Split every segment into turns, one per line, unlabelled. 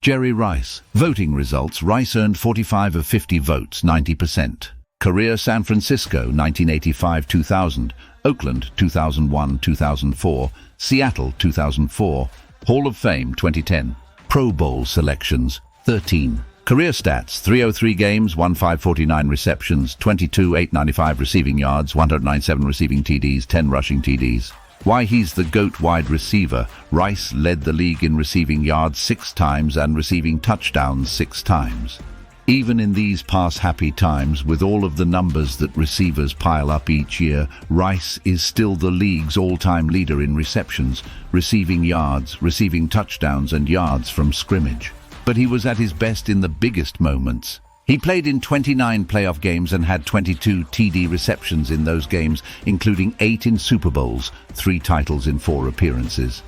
Jerry Rice. Voting results: Rice earned 45 of 50 votes, 90%. Career: San Francisco, 1985-2000, Oakland, 2001-2004, Seattle, 2004, Hall of Fame, 2010. Pro Bowl selections: 13. Career stats: 303 games, 1,549 receptions, 22,895 receiving yards, 197 receiving TDs, 10 rushing TDs. Why he's the GOAT wide receiver: Rice led the league in receiving yards 6 times and receiving touchdowns 6 times. Even in these pass-happy times, with all of the numbers that receivers pile up each year, Rice is still the league's all-time leader in receptions, receiving yards, receiving touchdowns, and yards from scrimmage. But he was at his best in the biggest moments. He played in 29 playoff games and had 22 TD receptions in those games, including 8 in Super Bowls, 3 titles in 4 appearances.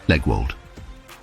Legwold.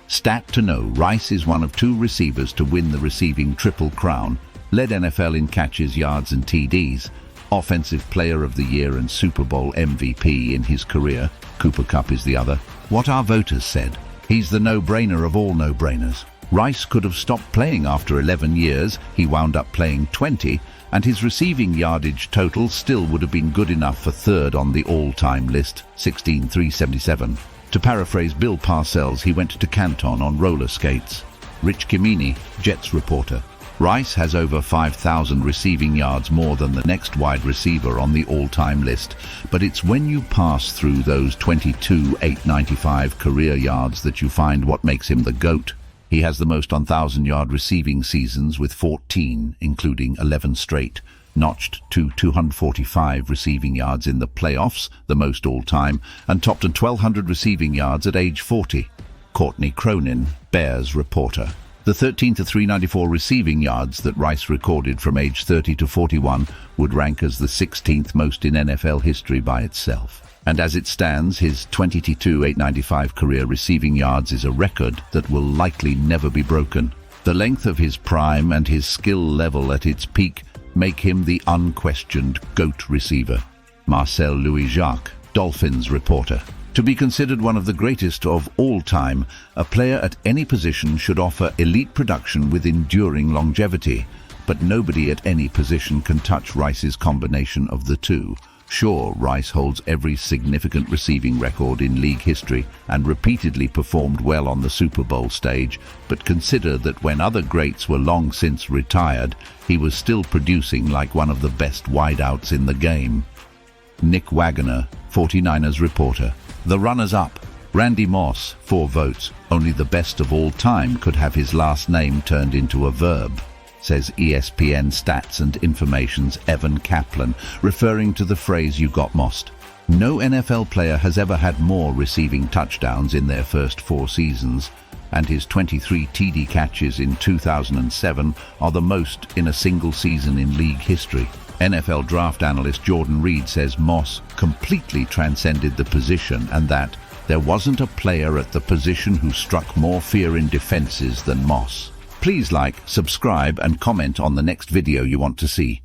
Stat to know: Rice is one of 2 receivers to win the receiving Triple Crown, led NFL in catches, yards, and TDs, Offensive Player of the Year and Super Bowl MVP in his career. Cooper Kupp is the other. What our voters said: he's the no-brainer of all no-brainers. Rice could have stopped playing after 11 years, he wound up playing 20, and his receiving yardage total still would have been good enough for 3rd on the all-time list, 16,377. To paraphrase Bill Parcells, he went to Canton on roller skates. Rich Kimini, Jets reporter. Rice has over 5,000 receiving yards more than the next wide receiver on the all-time list, but it's when you pass through those 22,895 career yards that you find what makes him the GOAT. He has the most on 1,000-yard receiving seasons with 14, including 11 straight, notched to 245 receiving yards in the playoffs, the most all-time, and topped at 1,200 receiving yards at age 40. Courtney Cronin, Bears reporter. The 13-394 receiving yards that Rice recorded from age 30 to 41 would rank as the 16th most in NFL history by itself. And as it stands, his 22,895 career receiving yards is a record that will likely never be broken. The length of his prime and his skill level at its peak make him the unquestioned GOAT receiver. Marcel Louis-Jacques, Dolphins reporter. To be considered one of the greatest of all time, a player at any position should offer elite production with enduring longevity, but nobody at any position can touch Rice's combination of the two. Sure, Rice holds every significant receiving record in league history and repeatedly performed well on the Super Bowl stage, but consider that when other greats were long since retired, he was still producing like one of the best wideouts in the game. Nick Wagoner, 49ers reporter. The runners-up: Randy Moss, 4 votes. Only the best of all time could have his last name turned into a verb, says ESPN Stats and Information's Evan Kaplan, referring to the phrase "you got mossed." No NFL player has ever had more receiving touchdowns in their first 4 seasons, and his 23 TD catches in 2007 are the most in a single season in league history. NFL draft analyst Jordan Reed says Moss completely transcended the position and that there wasn't a player at the position who struck more fear in defenses than Moss. Please like, subscribe, and comment on the next video you want to see.